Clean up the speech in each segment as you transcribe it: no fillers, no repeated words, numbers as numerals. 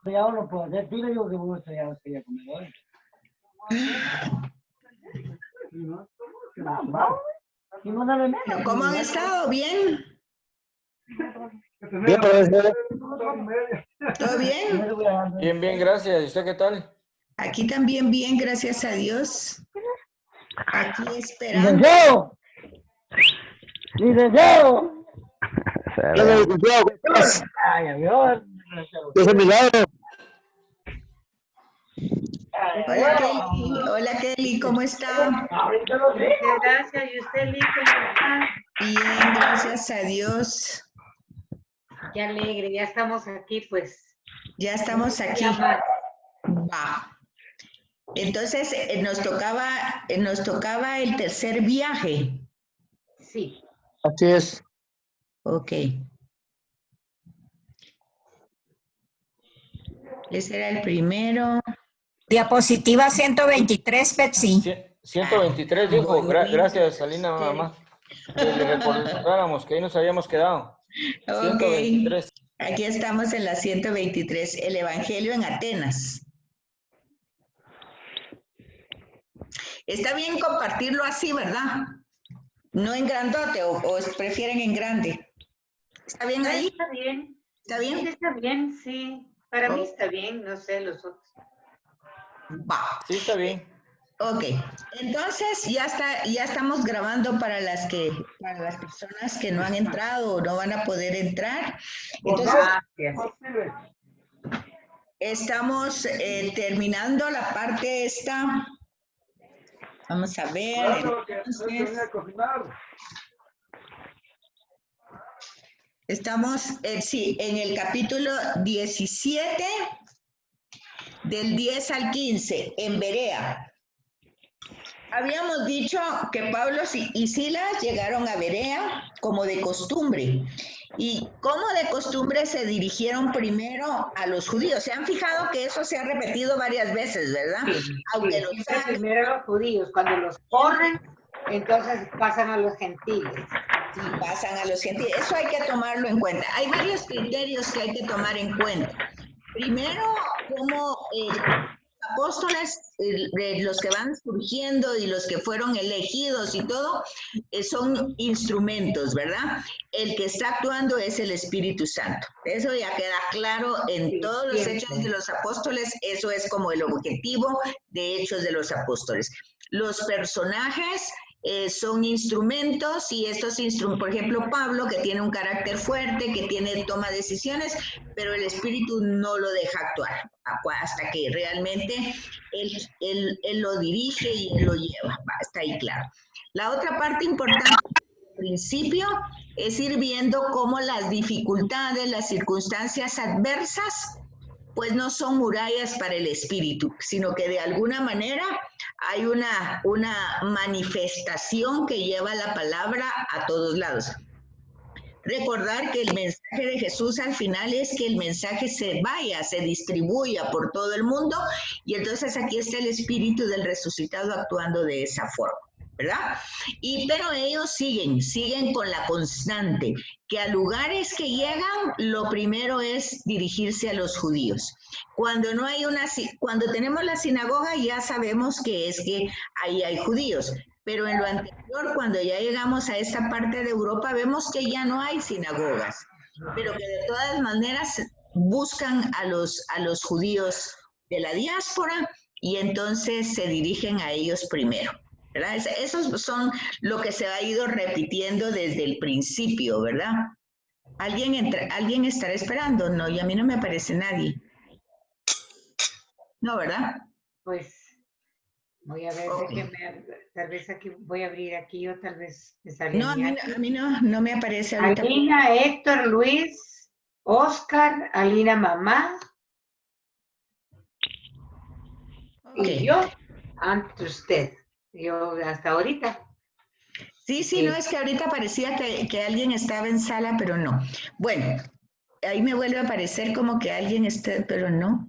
Ya no puedo hacer, tú le digo que vos ya sería comedor. ¿Cómo han estado? ¿Bien? Bien, profesor. ¿Todo bien? Bien, bien, gracias. ¿Y usted qué tal? Aquí también bien, gracias a Dios. Aquí esperando. ¡Licenciado! ¡Licenciado! Ay, amigo. Dios es milagro. Hola Kelly, hola Kelly, ¿cómo está? Ahorita lo sé. Muchas gracias. ¿Y usted, Lee, cómo está? Bien, gracias a Dios. Qué alegre, ya estamos aquí, pues. Ya estamos aquí. Ya más. Va. Entonces, nos tocaba el tercer viaje. Sí. Así es. Ok. Ese era el primero. Diapositiva 123, Betsy. 123 dijo. Muy bien. Gracias, Alina, mamá. Que le recordáramos que ahí nos habíamos quedado. Ok. 123. Aquí estamos en la 123, el Evangelio en Atenas. Está bien compartirlo así, ¿verdad? No en grandote, o prefieren en grande. ¿Está bien ahí? Está bien. ¿Está Sí, bien? está bien, sí. Para mí está bien, no sé, los otros. Va. Sí, está bien. Ok, entonces ya estamos grabando para las personas que no han entrado o no van a poder entrar. Entonces, Gracias. estamos terminando la parte esta. Vamos a ver. Entonces, estamos, sí, en el capítulo 17, del 10 al 15, en Berea. Habíamos dicho que Pablo y Silas llegaron a Berea como de costumbre. Y como de costumbre se dirigieron primero a los judíos. Se han fijado que eso se ha repetido varias veces, ¿verdad? Sí, Aunque sí, los siempre saben, primero los judíos, cuando los corren, entonces pasan a los gentiles. sí, pasan a los gentiles. Eso hay que tomarlo en cuenta. Hay varios criterios que hay que tomar en cuenta. Primero, como apóstoles, los que van surgiendo y los que fueron elegidos y todo, son instrumentos, ¿verdad? El que está actuando es el Espíritu Santo. Eso ya queda claro en Sí, todos los siempre. hechos de los apóstoles. Eso es como el objetivo de Hechos de los Apóstoles. Los personajes son instrumentos y estos instrumentos, por ejemplo, Pablo, que tiene un carácter fuerte, que toma decisiones, pero el Espíritu no lo deja actuar hasta que realmente él lo dirige y él lo lleva. Está ahí claro. La otra parte importante al principio es ir viendo cómo las dificultades, las circunstancias adversas, pues no son murallas para el espíritu, sino que de alguna manera hay una manifestación que lleva la palabra a todos lados. Recordar que el mensaje de Jesús al final es que el mensaje se distribuya por todo el mundo, y entonces aquí está el espíritu del resucitado actuando de esa forma, ¿verdad? Pero ellos siguen con la constante, que a lugares que llegan, lo primero es dirigirse a los judíos. Cuando tenemos la sinagoga, ya sabemos que ahí hay judíos. Pero en lo anterior, cuando ya llegamos a esta parte de Europa, vemos que ya no hay sinagogas, pero que de todas maneras buscan a los judíos de la diáspora y entonces se dirigen a ellos primero, ¿verdad? Esos son lo que se ha ido repitiendo desde el principio, ¿verdad? ¿Alguien estará esperando? No, y a mí no me aparece nadie. No, ¿verdad? Pues voy a ver, Okay. tal vez aquí, voy a abrir aquí, yo tal vez me sale. No, a mí no me aparece ahorita. Alina, Héctor, Luis, Oscar, Alina, mamá. Okay. Y yo, ante usted. Yo hasta ahorita. Sí, no, es que ahorita parecía que alguien estaba en sala, pero no. Bueno, ahí me vuelve a aparecer como que alguien está, pero no.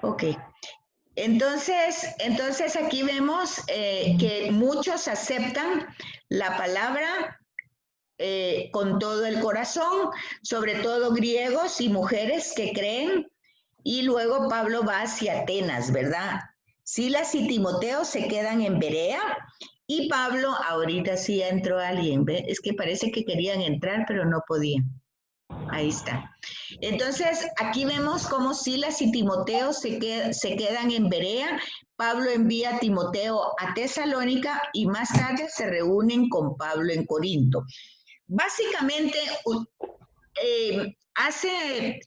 Ok. Entonces aquí vemos que muchos aceptan la palabra con todo el corazón, sobre todo griegos y mujeres que creen y luego Pablo va hacia Atenas, ¿verdad? Silas y Timoteo se quedan en Berea y Pablo, ahorita sí ya entró alguien, ¿ve? Es que parece que querían entrar, pero no podían. Ahí está. Entonces, aquí vemos cómo Silas y Timoteo se quedan en Berea. Pablo envía a Timoteo a Tesalónica y más tarde se reúnen con Pablo en Corinto. Básicamente,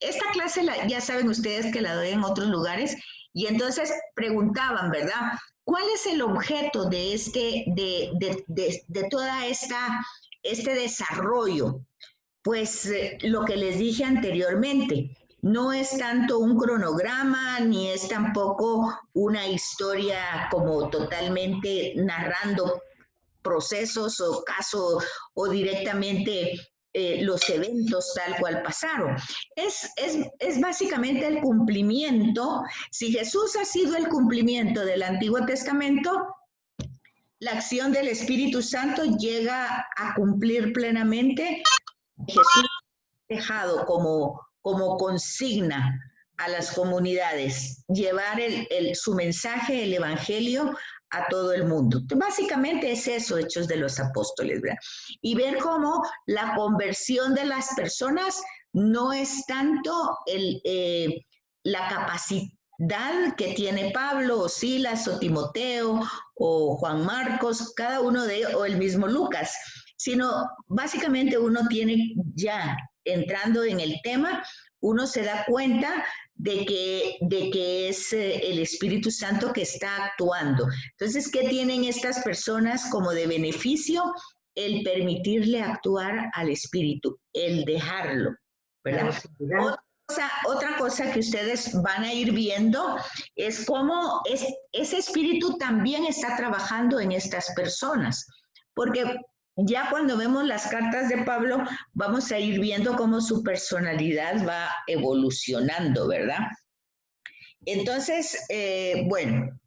esta clase, ya saben ustedes que la doy en otros lugares, y entonces preguntaban, ¿verdad? ¿Cuál es el objeto de toda este desarrollo? Pues lo que les dije anteriormente, no es tanto un cronograma, ni es tampoco una historia como totalmente narrando procesos o casos o directamente los eventos tal cual pasaron. Es básicamente el cumplimiento. Si Jesús ha sido el cumplimiento del Antiguo Testamento, la acción del Espíritu Santo llega a cumplir plenamente. Jesús ha dejado como consigna a las comunidades llevar su mensaje, el evangelio, a todo el mundo. Básicamente es eso, Hechos de los Apóstoles, ¿verdad? Y ver cómo la conversión de las personas no es tanto la capacidad que tiene Pablo, o Silas, o Timoteo, o Juan Marcos, cada uno de ellos, o el mismo Lucas, sino básicamente uno tiene ya, entrando en el tema, uno se da cuenta de que es el Espíritu Santo que está actuando. Entonces, ¿qué tienen estas personas como de beneficio? El permitirle actuar al Espíritu, el dejarlo, ¿verdad? Otra cosa que ustedes van a ir viendo es cómo ese Espíritu también está trabajando en estas personas, porque ya cuando vemos las cartas de Pablo, vamos a ir viendo cómo su personalidad va evolucionando, ¿verdad? Entonces, bueno,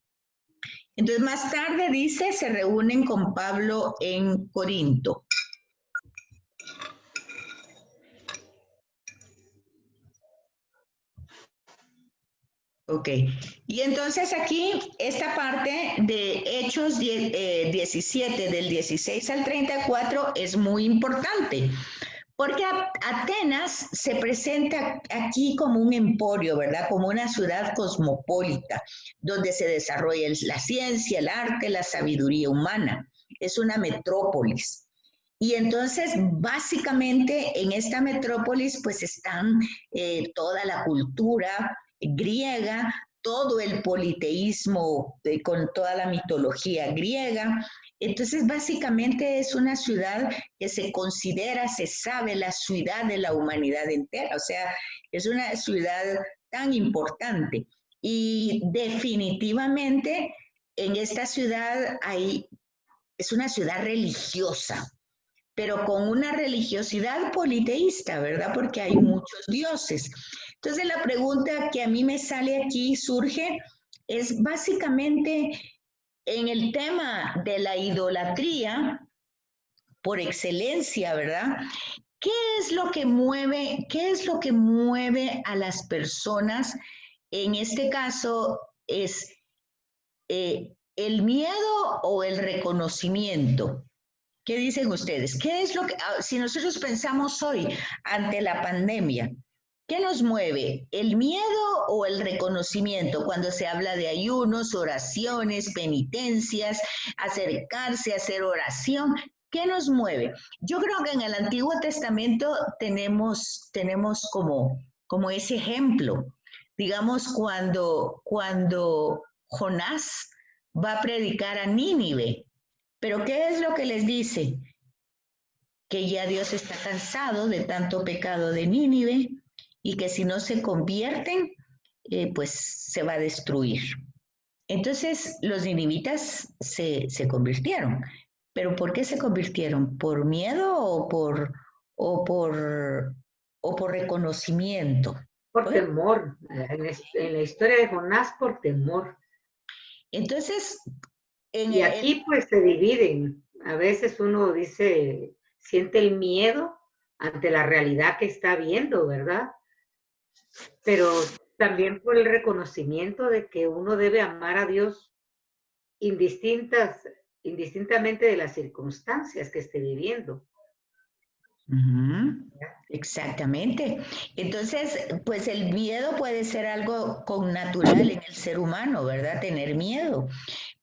entonces más tarde dice, se reúnen con Pablo en Corinto. Ok, y entonces aquí esta parte de Hechos 17, del 16 al 34 es muy importante, porque Atenas se presenta aquí como un emporio, ¿verdad? Como una ciudad cosmopolita, donde se desarrolla la ciencia, el arte, la sabiduría humana. Es una metrópolis. Y entonces, básicamente, en esta metrópolis, pues están toda la cultura griega, todo el politeísmo con toda la mitología griega. Entonces, básicamente es una ciudad que se considera, se sabe, la ciudad de la humanidad entera. O sea, es una ciudad tan importante. Y definitivamente en esta ciudad es una ciudad religiosa, pero con una religiosidad politeísta, ¿verdad? Porque hay muchos dioses. Entonces la pregunta que a mí me sale aquí, surge, es básicamente en el tema de la idolatría, por excelencia, ¿verdad? ¿Qué es lo que mueve a las personas? En este caso es el miedo o el reconocimiento. ¿Qué dicen ustedes? ¿Qué es lo que, si nosotros pensamos hoy ante la pandemia, qué nos mueve? ¿El miedo o el reconocimiento cuando se habla de ayunos, oraciones, penitencias, acercarse, hacer oración? ¿Qué nos mueve? Yo creo que en el Antiguo Testamento tenemos como ese ejemplo. Digamos, cuando Jonás va a predicar a Nínive. Pero ¿qué es lo que les dice? Que ya Dios está cansado de tanto pecado de Nínive y que si no se convierten, pues se va a destruir. Entonces los ninivitas se convirtieron. ¿Pero por qué se convirtieron? ¿Por miedo o por reconocimiento? Por temor. En la historia de Jonás, por temor. Entonces, y aquí pues se dividen. A veces uno dice, siente el miedo ante la realidad que está viendo, ¿verdad? Pero también por el reconocimiento de que uno debe amar a Dios indistintamente de las circunstancias que esté viviendo. Ujú, exactamente. Entonces, pues el miedo puede ser algo connatural en el ser humano, ¿verdad? Tener miedo.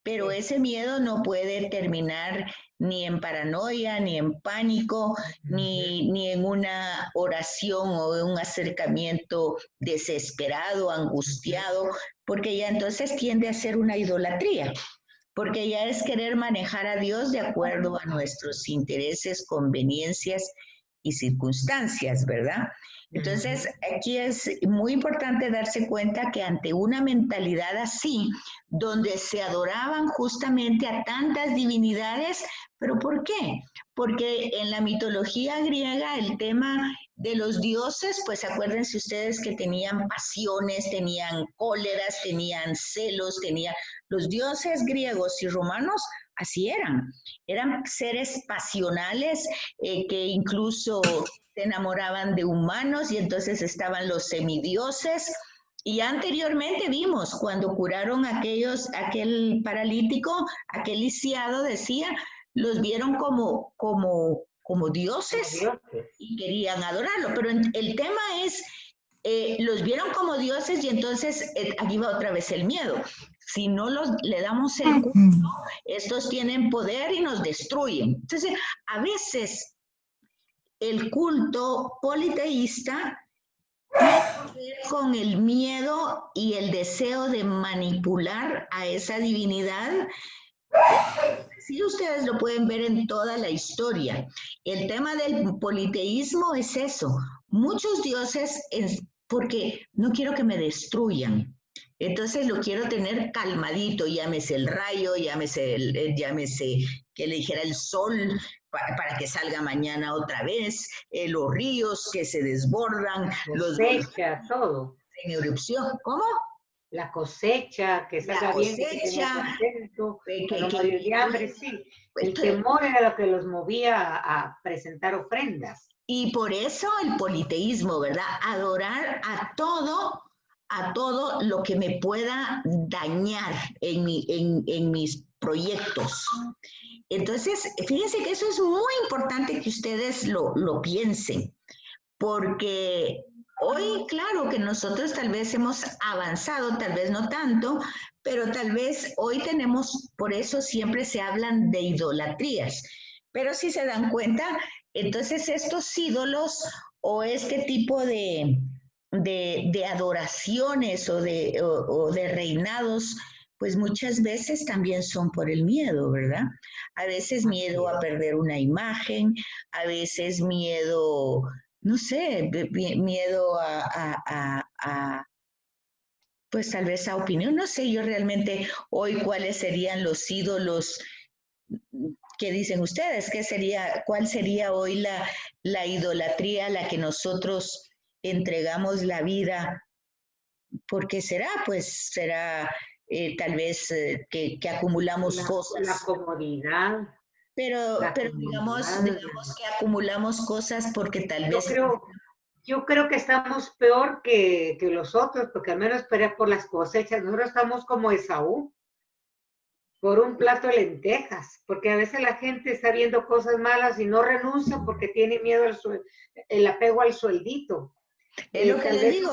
Pero ese miedo no puede terminar ni en paranoia, ni en pánico, ni en una oración o en un acercamiento desesperado, angustiado, porque ya entonces tiende a ser una idolatría, porque ya es querer manejar a Dios de acuerdo a nuestros intereses, conveniencias y circunstancias, ¿verdad? Entonces, aquí es muy importante darse cuenta que ante una mentalidad así, donde se adoraban justamente a tantas divinidades, ¿pero por qué? Porque en la mitología griega el tema de los dioses, pues acuérdense ustedes que tenían pasiones, tenían cóleras, tenían celos, los dioses griegos y romanos así eran seres pasionales que incluso se enamoraban de humanos y entonces estaban los semidioses. Y anteriormente vimos cuando curaron aquel paralítico, aquel lisiado, decía, los vieron como dioses y querían adorarlo. Pero el tema es, los vieron como dioses y entonces aquí va otra vez el miedo. Si no le damos el culto, estos tienen poder y nos destruyen. Entonces, a veces el culto politeísta tiene que ver con el miedo y el deseo de manipular a esa divinidad. Sí, ustedes lo pueden ver en toda la historia. El tema del politeísmo es eso. Muchos dioses, porque no quiero que me destruyan. Entonces lo quiero tener calmadito, llámese el rayo, llámese que le dijera el sol para que salga mañana otra vez, los ríos que se desbordan, Cosecha, todo. en erupción. ¿Cómo? La cosecha, que salga bien, que se contento, que no morir de hambre, sí. El temor era lo que los movía a presentar ofrendas. Y por eso el politeísmo, ¿verdad? Adorar a todo lo que me pueda dañar en mis proyectos. Entonces, fíjense que eso es muy importante que ustedes lo piensen, porque hoy, claro que nosotros tal vez hemos avanzado, tal vez no tanto, pero tal vez hoy tenemos, por eso siempre se hablan de idolatrías. Pero si se dan cuenta, entonces estos ídolos o este tipo de adoraciones o de reinados, pues muchas veces también son por el miedo, ¿verdad? A veces miedo a perder una imagen, a veces miedo, no sé, miedo pues tal vez a opinión, no sé yo realmente hoy cuáles serían los ídolos que dicen ustedes, cuál sería hoy la idolatría a la que nosotros entregamos la vida. ¿Por qué será? Pues será tal vez que acumulamos cosas. La comodidad. Pero digamos que acumulamos cosas porque tal vez... Yo creo que estamos peor que los otros, porque al menos por las cosechas. Nosotros estamos como Esaú, por un plato de lentejas, porque a veces la gente está viendo cosas malas y no renuncia porque tiene miedo el apego al sueldito. Es lo que les digo,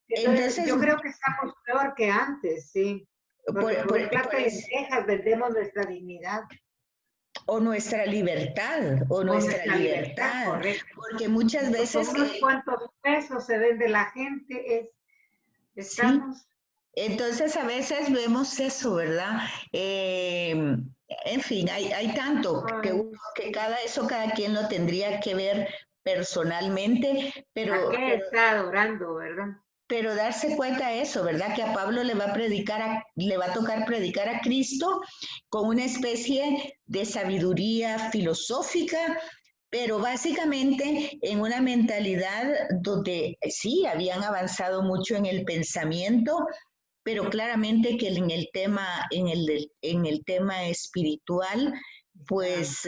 entonces yo creo que estamos peor que antes, sí. Porque por un plato de lentejas vendemos nuestra dignidad. O nuestra libertad, Correcto. Porque muchas veces... Unos cuantos pesos se vende la gente, estamos... Sí. Entonces a veces vemos eso, ¿verdad? En fin, hay tanto que cada quien lo tendría que ver personalmente, pero... ¿A qué está adorando, verdad? Pero darse cuenta de eso, ¿verdad? Que a Pablo le va a tocar predicar a Cristo con una especie de sabiduría filosófica, pero básicamente en una mentalidad donde sí habían avanzado mucho en el pensamiento, pero claramente que en el tema espiritual, pues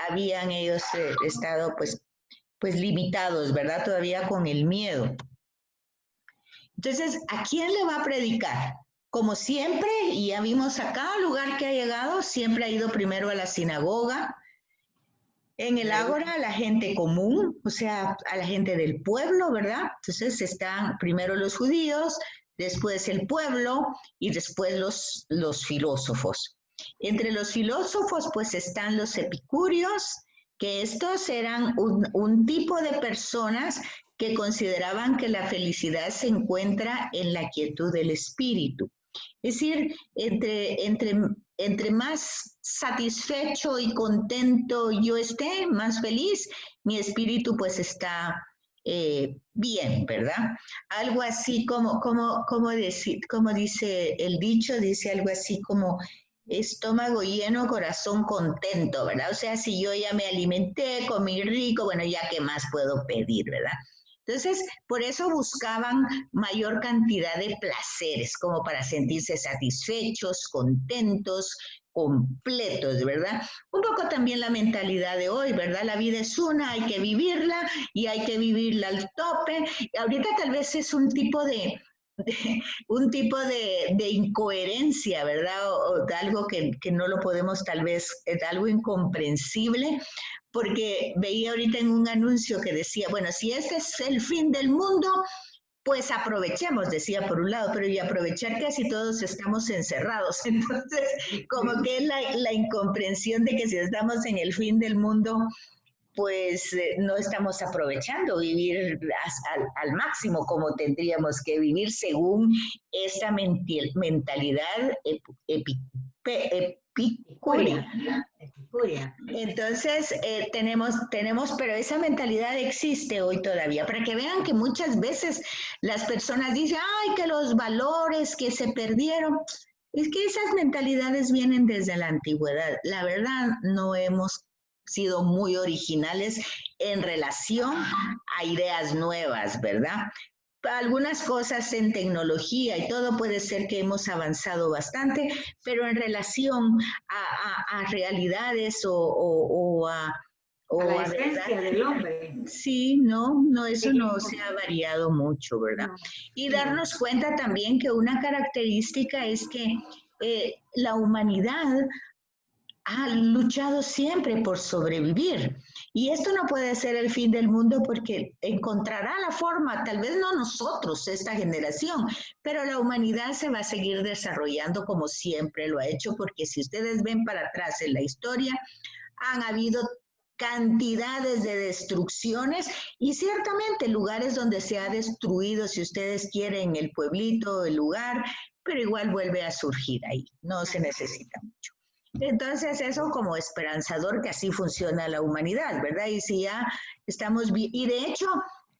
habían ellos estado pues limitados, ¿verdad? Todavía con el miedo. Entonces, ¿a quién le va a predicar? Como siempre, y ya vimos a cada lugar que ha llegado, siempre ha ido primero a la sinagoga, en el ágora a la gente común, o sea, a la gente del pueblo, ¿verdad? Entonces están primero los judíos, después el pueblo y después los filósofos. Entre los filósofos pues están los epicúreos, que estos eran un tipo de personas que consideraban que la felicidad se encuentra en la quietud del espíritu. Es decir, entre más satisfecho y contento yo esté, más feliz, mi espíritu pues está bien, ¿verdad? Algo así como dice el dicho, dice algo así como estómago lleno, corazón contento, ¿verdad? O sea, si yo ya me alimenté, comí rico, bueno, ya qué más puedo pedir, ¿verdad? Entonces, por eso buscaban mayor cantidad de placeres, como para sentirse satisfechos, contentos, completos, ¿verdad? Un poco también la mentalidad de hoy, ¿verdad? La vida es una, hay que vivirla y hay que vivirla al tope. Ahorita tal vez es un tipo de incoherencia, ¿verdad? O de algo que no lo podemos tal vez, es algo incomprensible, porque veía ahorita en un anuncio que decía, bueno, si este es el fin del mundo, pues aprovechemos, decía por un lado, pero y aprovechar que así todos estamos encerrados. Entonces, como que es la incomprensión de que si estamos en el fin del mundo, pues no estamos aprovechando vivir al máximo como tendríamos que vivir según esta mentalidad epicúrea. Entonces, tenemos, pero esa mentalidad existe hoy todavía, para que vean que muchas veces las personas dicen, ay, que los valores que se perdieron. Es que esas mentalidades vienen desde la antigüedad. La verdad, no hemos sido muy originales en relación a ideas nuevas, ¿verdad? Algunas cosas en tecnología y todo puede ser que hemos avanzado bastante, pero en relación a realidades o a la esencia del hombre. Sí, no, eso no se ha variado mucho, ¿verdad? Y darnos cuenta también que una característica es que la humanidad ha luchado siempre por sobrevivir. Y esto no puede ser el fin del mundo porque encontrará la forma, tal vez no nosotros, esta generación, pero la humanidad se va a seguir desarrollando como siempre lo ha hecho, porque si ustedes ven para atrás en la historia, han habido cantidades de destrucciones y ciertamente lugares donde se ha destruido, si ustedes quieren, el pueblito, el lugar, pero igual vuelve a surgir ahí, no se necesita mucho. Entonces, eso como esperanzador que así funciona la humanidad, ¿verdad? Y si ya estamos, y de hecho,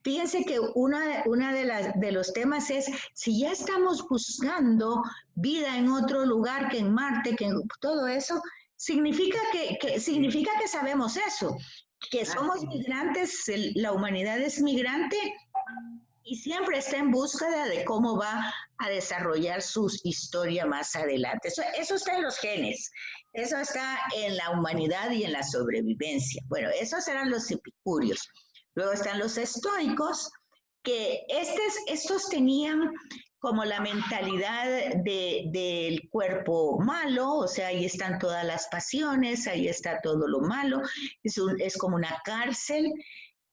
fíjense que una de los temas es, si ya estamos buscando vida en otro lugar que en Marte, que en todo eso, significa que sabemos eso, que somos migrantes, la humanidad es migrante y siempre está en búsqueda de cómo va a desarrollar su historia más adelante. Eso está en los genes, eso está en la humanidad y en la sobrevivencia. Bueno, esos eran los epicúreos. Luego están los estoicos, que estos tenían como la mentalidad del cuerpo malo, o sea, ahí están todas las pasiones, ahí está todo lo malo, es como una cárcel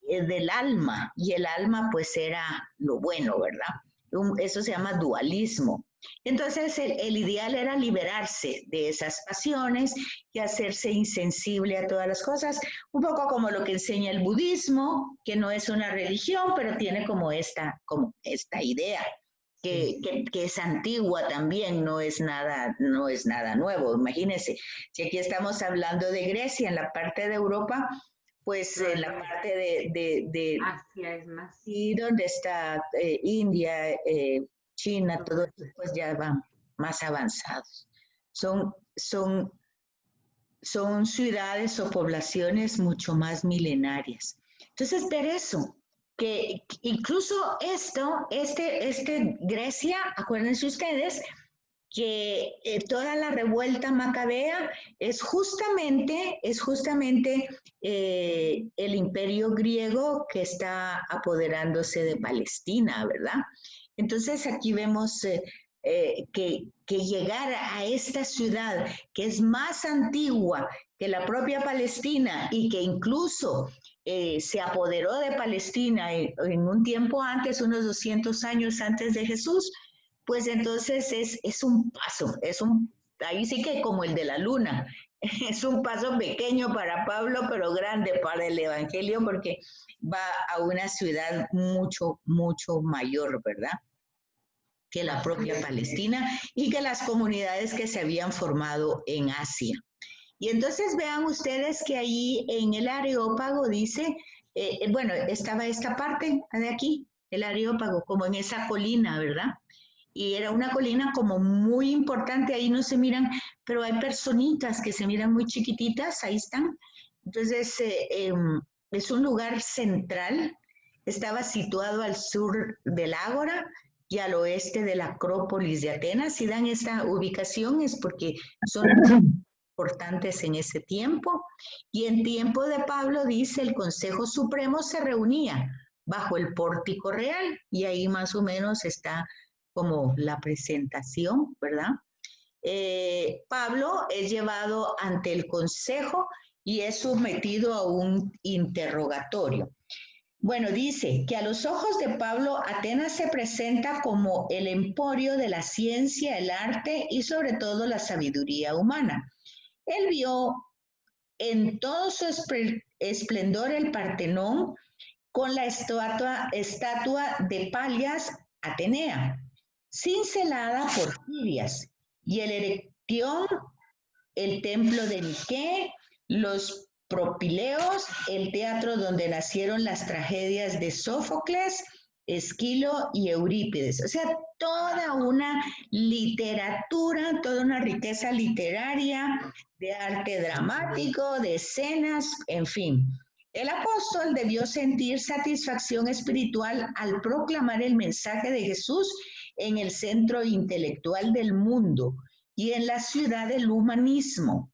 del alma, y el alma pues era lo bueno, ¿verdad? Eso se llama dualismo. Entonces el ideal era liberarse de esas pasiones y hacerse insensible a todas las cosas, un poco como lo que enseña el budismo, que no es una religión, pero tiene como esta idea. Que es antigua también, no es nada nuevo. Imagínense, si aquí estamos hablando de Grecia, en la parte de Europa, pues en la parte de Asia es más. Y donde está India, China, todo eso, pues ya van más avanzados. Son ciudades o poblaciones mucho más milenarias. Entonces, ver eso, que incluso Grecia, acuérdense ustedes, que toda la revuelta macabea es justamente el imperio griego que está apoderándose de Palestina, ¿verdad? Entonces aquí vemos que llegar a esta ciudad que es más antigua que la propia Palestina y que incluso se apoderó de Palestina en un tiempo antes, unos 200 años antes de Jesús, pues entonces es un paso, ahí sí que como el de la luna, es un paso pequeño para Pablo, pero grande para el Evangelio, porque va a una ciudad mucho, mucho mayor, ¿verdad?, que la propia Palestina y que las comunidades que se habían formado en Asia. Y entonces vean ustedes que ahí en el Areópago dice, bueno, estaba esta parte de aquí, el Areópago, como en esa colina, ¿verdad? Y era una colina como muy importante, ahí no se miran, pero hay personitas que se miran muy chiquititas, ahí están. Entonces, es un lugar central, estaba situado al sur del Ágora y al oeste de la Acrópolis de Atenas. Si dan esta ubicación es porque son importantes en ese tiempo. Y en tiempo de Pablo, dice, el Consejo Supremo se reunía bajo el pórtico real, y ahí más o menos está como la presentación, ¿verdad? Pablo es llevado ante el consejo y es sometido a un interrogatorio. Bueno, dice que a los ojos de Pablo, Atenas se presenta como el emporio de la ciencia, el arte y sobre todo la sabiduría humana. Él vio en todo su esplendor el Partenón con la estatua de Palias Atenea, cincelada por Fidias, y el Erectión, el templo de Nike, los Propileos, el teatro donde nacieron las tragedias de Sófocles, Esquilo y Eurípides. O sea, toda una literatura, toda una riqueza literaria, de arte dramático, de escenas, en fin. El apóstol debió sentir satisfacción espiritual al proclamar el mensaje de Jesús en el centro intelectual del mundo y en la ciudad del humanismo.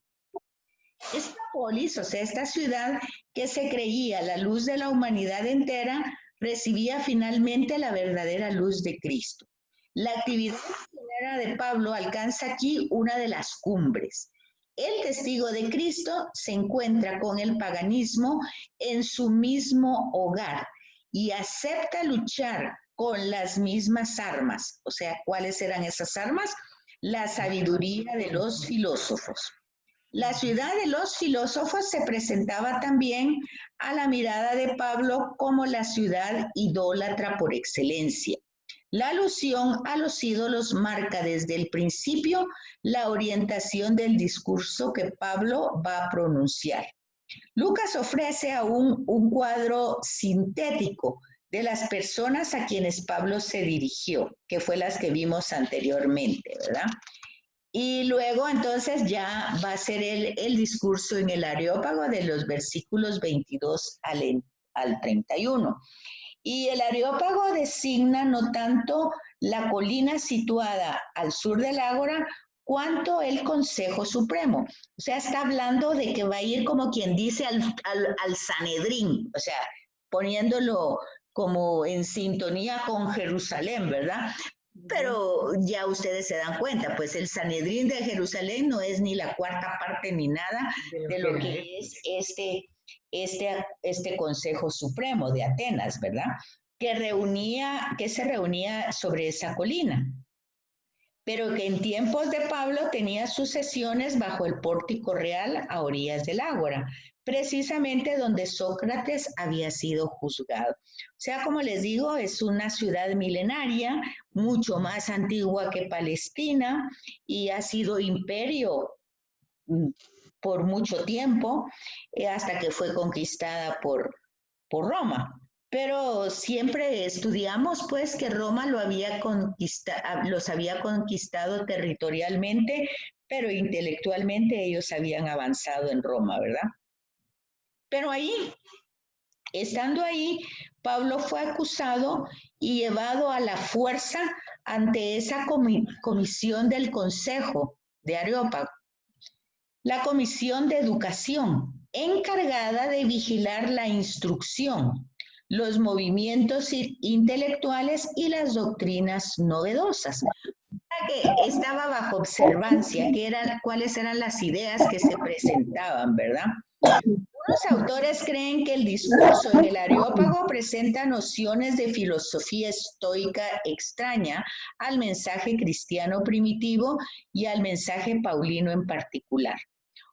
Esta polis, o sea, esta ciudad que se creía la luz de la humanidad entera, recibía finalmente la verdadera luz de Cristo. La actividad misionera de Pablo alcanza aquí una de las cumbres. El testigo de Cristo se encuentra con el paganismo en su mismo hogar y acepta luchar con las mismas armas. O sea, ¿cuáles eran esas armas? La sabiduría de los filósofos. La ciudad de los filósofos se presentaba también a la mirada de Pablo como la ciudad idólatra por excelencia. La alusión a los ídolos marca desde el principio la orientación del discurso que Pablo va a pronunciar. Lucas ofrece aún un cuadro sintético de las personas a quienes Pablo se dirigió, que fue las que vimos anteriormente, ¿verdad? Y luego entonces ya va a ser el discurso en el Areópago de los versículos 22 al 31. Y el Areópago designa no tanto la colina situada al sur del Ágora, cuanto el Consejo Supremo. O sea, está hablando de que va a ir como quien dice al Sanedrín, o sea, poniéndolo como en sintonía con Jerusalén, ¿verdad? Pero ya ustedes se dan cuenta, pues el Sanedrín de Jerusalén no es ni la cuarta parte ni nada de lo que es este Consejo Supremo de Atenas, ¿verdad? Que se reunía sobre esa colina, pero que en tiempos de Pablo tenía sus sesiones bajo el pórtico real a orillas del Ágora, precisamente donde Sócrates había sido juzgado. O sea, como les digo, es una ciudad milenaria, mucho más antigua que Palestina, y ha sido imperio por mucho tiempo, hasta que fue conquistada por Roma. Pero siempre estudiamos pues que Roma los había conquistado territorialmente, pero intelectualmente ellos habían avanzado en Roma, ¿verdad? Pero ahí, estando ahí, Pablo fue acusado y llevado a la fuerza ante esa comisión del Consejo de Areópago, la Comisión de Educación, encargada de vigilar la instrucción, los movimientos intelectuales y las doctrinas novedosas. Que estaba bajo observancia, cuáles eran las ideas que se presentaban, ¿verdad? Unos autores creen que el discurso en el Areópago presenta nociones de filosofía estoica extraña al mensaje cristiano primitivo y al mensaje paulino en particular.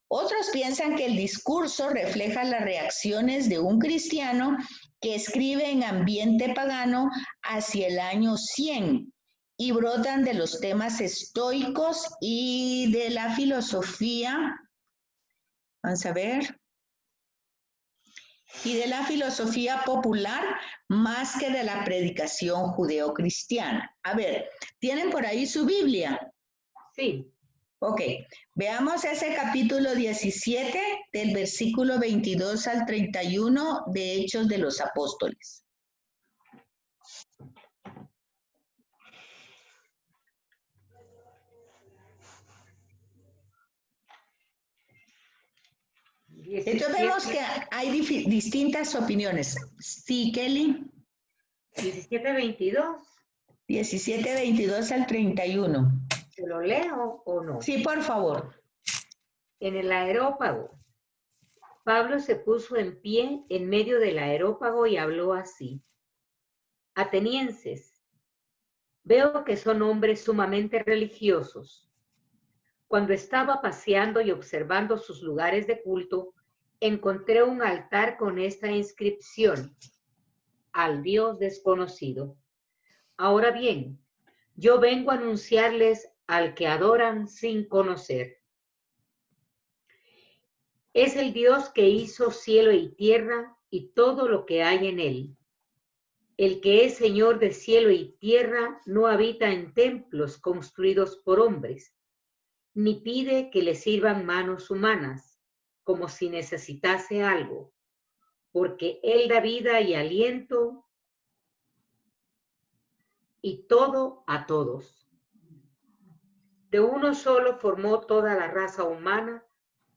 Otros piensan que el discurso refleja las reacciones de un cristiano que escribe en ambiente pagano hacia el año 100 y brotan de los temas estoicos y de la filosofía, vamos a ver, y de la filosofía popular más que de la predicación judeocristiana. A ver, ¿tienen por ahí su Biblia? Sí. Ok, veamos ese capítulo 17 del versículo 22 al 31 de Hechos de los Apóstoles. Entonces vemos que hay distintas opiniones. Sí, Kelly. 17:22. 17:22 al 31. ¿Se lo leo o no? Sí, por favor. En el Areópago, Pablo se puso en pie en medio del Areópago y habló así. Atenienses, veo que son hombres sumamente religiosos. Cuando estaba paseando y observando sus lugares de culto, encontré un altar con esta inscripción: al Dios desconocido. Ahora bien, yo vengo a anunciarles al que adoran sin conocer. Es el Dios que hizo cielo y tierra y todo lo que hay en él. El que es Señor de cielo y tierra no habita en templos construidos por hombres, ni pide que le sirvan manos humanas, como si necesitase algo, porque Él da vida y aliento y todo a todos. De uno solo formó toda la raza humana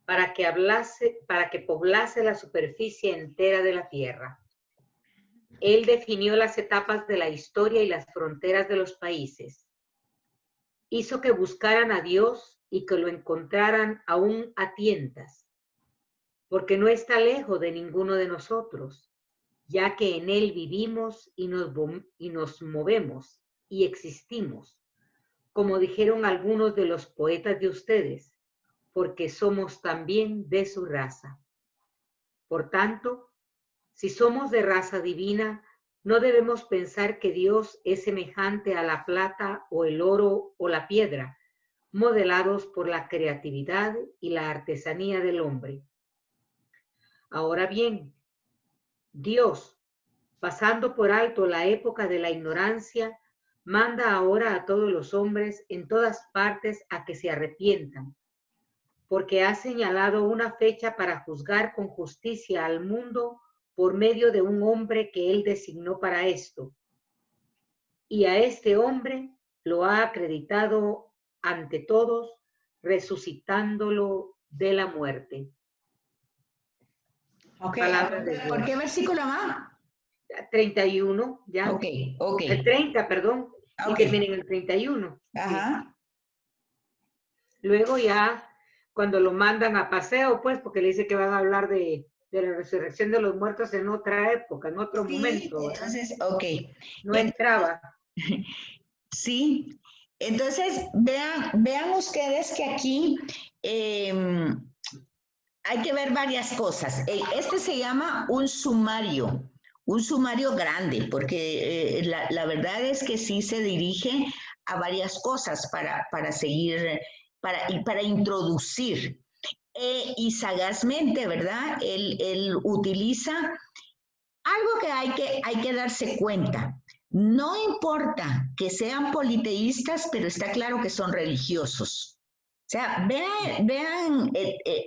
para que poblase la superficie entera de la tierra. Él definió las etapas de la historia y las fronteras de los países. Hizo que buscaran a Dios y que lo encontraran aún a tientas, porque no está lejos de ninguno de nosotros, ya que en Él vivimos y nos movemos y existimos, como dijeron algunos de los poetas de ustedes, porque somos también de su raza. Por tanto, si somos de raza divina, no debemos pensar que Dios es semejante a la plata o el oro o la piedra, modelados por la creatividad y la artesanía del hombre. Ahora bien, Dios, pasando por alto la época de la ignorancia, manda ahora a todos los hombres en todas partes a que se arrepientan, porque ha señalado una fecha para juzgar con justicia al mundo por medio de un hombre que Él designó para esto. Y a este hombre lo ha acreditado ante todos, resucitándolo de la muerte. Okay. ¿Por qué versículo más? 31, ya. Ok. El 30, perdón. Y termina en el 31. Ajá. Sí. Luego ya, cuando lo mandan a paseo, pues, porque le dice que van a hablar de la resurrección de los muertos en otra época, en otro momento. Entonces, ok. No entraba. Sí. Entonces, vean ustedes que aquí hay que ver varias cosas. Este se llama un sumario grande, porque la verdad es que sí se dirige a varias cosas para seguir, para introducir. Y sagazmente, ¿verdad? Él utiliza algo que hay que darse cuenta. No importa que sean politeístas, pero está claro que son religiosos. O sea, vean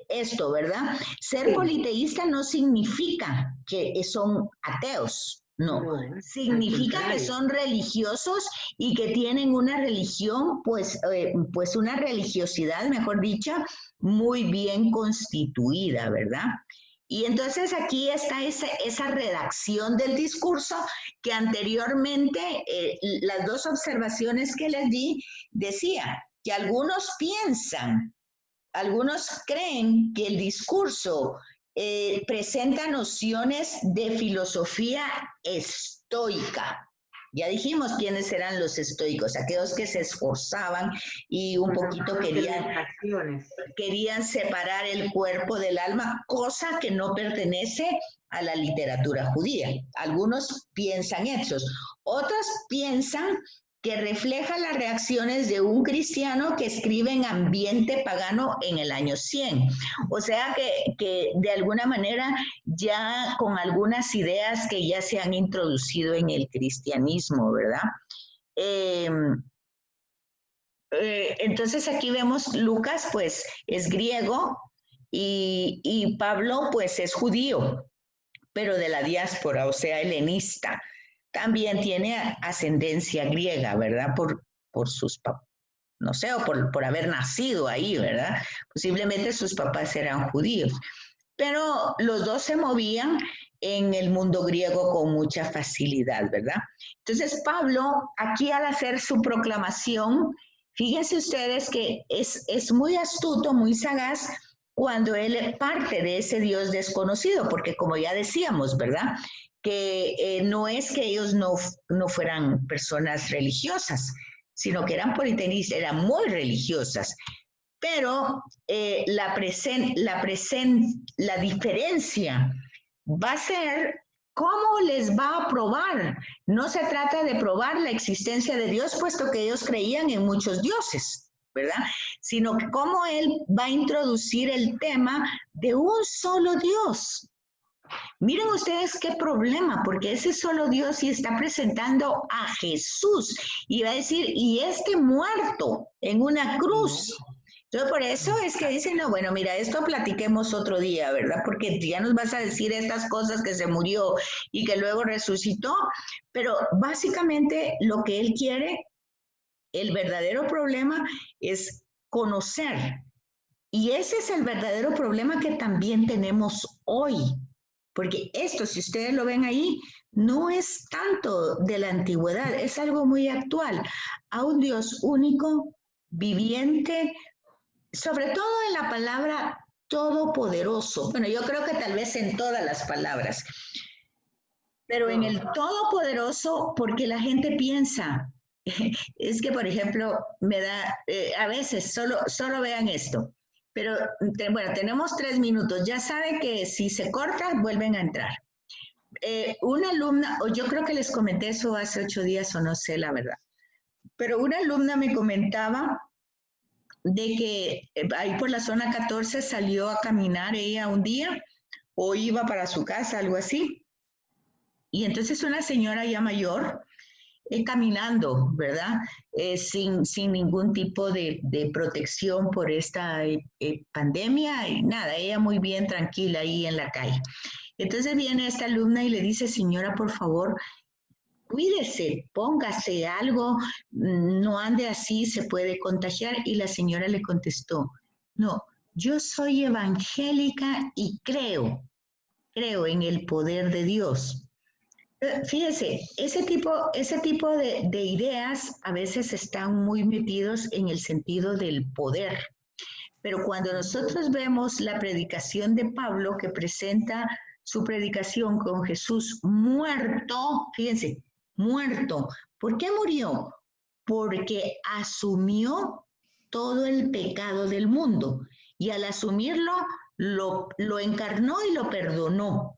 esto, ¿verdad? Ser politeísta no significa que son ateos, no. Significa que son religiosos y que tienen una religión, pues una religiosidad, mejor dicho, muy bien constituida, ¿verdad? Y entonces aquí está esa redacción del discurso que anteriormente, las dos observaciones que les di, decía que algunos creen que el discurso presenta nociones de filosofía estoica. Ya dijimos quiénes eran los estoicos, aquellos que se esforzaban y un poquito querían separar el cuerpo del alma, cosa que no pertenece a la literatura judía. Algunos piensan eso, otros piensan que refleja las reacciones de un cristiano que escribe en ambiente pagano en el año 100. O sea que de alguna manera ya con algunas ideas que ya se han introducido en el cristianismo, ¿verdad? Entonces aquí vemos Lucas, pues es griego y Pablo, pues es judío, pero de la diáspora, o sea, helenista. También tiene ascendencia griega, ¿verdad? Por sus papás, no sé, o por haber nacido ahí, ¿verdad? Posiblemente sus papás eran judíos. Pero los dos se movían en el mundo griego con mucha facilidad, ¿verdad? Entonces Pablo, aquí al hacer su proclamación, fíjense ustedes que es muy astuto, muy sagaz, cuando él parte de ese Dios desconocido, porque como ya decíamos, ¿verdad?, que no es que ellos no fueran personas religiosas, sino que eran politeístas, eran muy religiosas. Pero la diferencia va a ser cómo les va a probar. No se trata de probar la existencia de Dios, puesto que ellos creían en muchos dioses, ¿verdad? Sino que cómo él va a introducir el tema de un solo Dios. Miren ustedes qué problema, porque ese solo Dios sí está presentando a Jesús y va a decir, y este muerto en una cruz. Entonces, por eso es que dicen, no, bueno, mira, esto platiquemos otro día, ¿verdad? Porque ya nos vas a decir estas cosas que se murió y que luego resucitó, pero básicamente lo que él quiere, el verdadero problema es conocer. Y ese es el verdadero problema que también tenemos hoy. Porque esto, si ustedes lo ven ahí, no es tanto de la antigüedad, es algo muy actual. A un Dios único, viviente, sobre todo en la palabra todopoderoso. Bueno, yo creo que tal vez en todas las palabras, pero en el todopoderoso, porque la gente piensa, es que, por ejemplo, me da, a veces, solo vean esto. Pero bueno, tenemos 3 minutos. Ya sabe que si se corta, vuelven a entrar. Una alumna, o yo creo que les comenté eso hace 8 días o no sé la verdad, pero una alumna me comentaba de que ahí por la zona 14 salió a caminar ella un día o iba para su casa, algo así. Y entonces una señora ya mayor, caminando, ¿verdad? Sin ningún tipo de protección por esta pandemia y nada, ella muy bien tranquila ahí en la calle. Entonces viene esta alumna y le dice, señora, por favor, cuídese, póngase algo, no ande así, se puede contagiar. Y la señora le contestó, no, yo soy evangélica y creo en el poder de Dios. Fíjese, ese tipo de ideas a veces están muy metidos en el sentido del poder. Pero cuando nosotros vemos la predicación de Pablo, que presenta su predicación con Jesús muerto, fíjense, muerto. ¿Por qué murió? Porque asumió todo el pecado del mundo y al asumirlo lo encarnó y lo perdonó.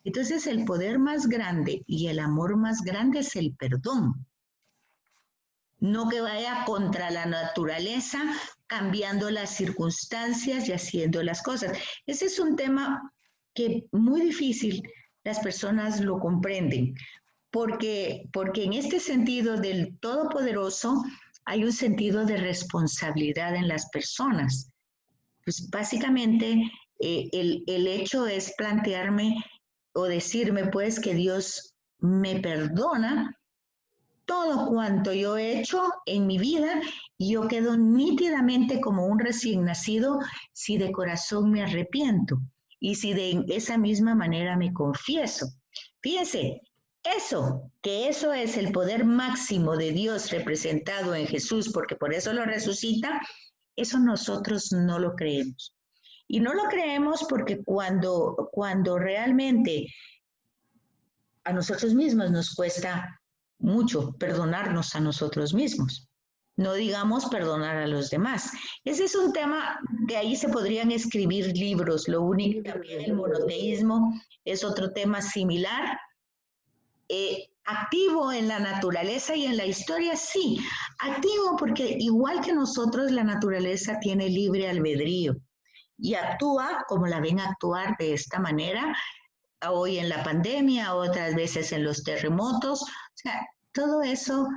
Entonces el poder más grande y el amor más grande es el perdón. No que vaya contra la naturaleza, cambiando las circunstancias y haciendo las cosas. Ese es un tema que muy difícil las personas lo comprenden, porque en este sentido del Todopoderoso hay un sentido de responsabilidad en las personas. Pues básicamente el hecho es plantearme o decirme pues que Dios me perdona todo cuanto yo he hecho en mi vida y yo quedo nítidamente como un recién nacido si de corazón me arrepiento. y si de esa misma manera me confieso. Fíjense, eso es el poder máximo de Dios representado en Jesús, porque por eso lo resucita, eso nosotros no lo creemos. Y no lo creemos porque cuando realmente a nosotros mismos nos cuesta mucho perdonarnos a nosotros mismos. No digamos perdonar a los demás. Ese es un tema que ahí se podrían escribir libros. Lo único que también el monoteísmo es otro tema similar. Activo en la naturaleza y en la historia, sí. Activo porque igual que nosotros, la naturaleza tiene libre albedrío y actúa como la ven actuar de esta manera, hoy en la pandemia, otras veces en los terremotos. O sea, todo eso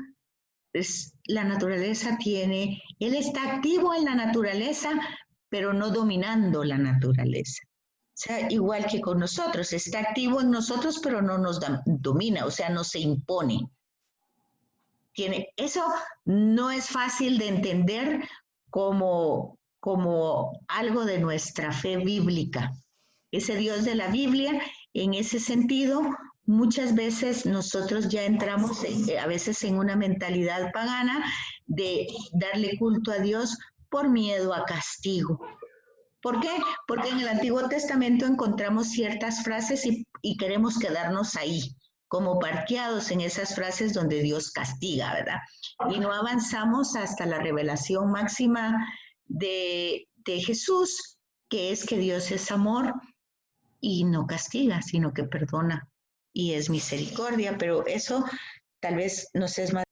la naturaleza tiene, él está activo en la naturaleza, pero no dominando la naturaleza. O sea, igual que con nosotros, está activo en nosotros, pero no nos domina, o sea, no se impone. Eso no es fácil de entender como algo de nuestra fe bíblica. Ese Dios de la Biblia, en ese sentido, muchas veces nosotros ya entramos a veces en una mentalidad pagana de darle culto a Dios por miedo a castigo. ¿Por qué? Porque en el Antiguo Testamento encontramos ciertas frases y queremos quedarnos ahí, como parqueados en esas frases donde Dios castiga, ¿verdad? Y no avanzamos hasta la revelación máxima de Jesús, que es que Dios es amor y no castiga, sino que perdona y es misericordia, pero eso tal vez nos es más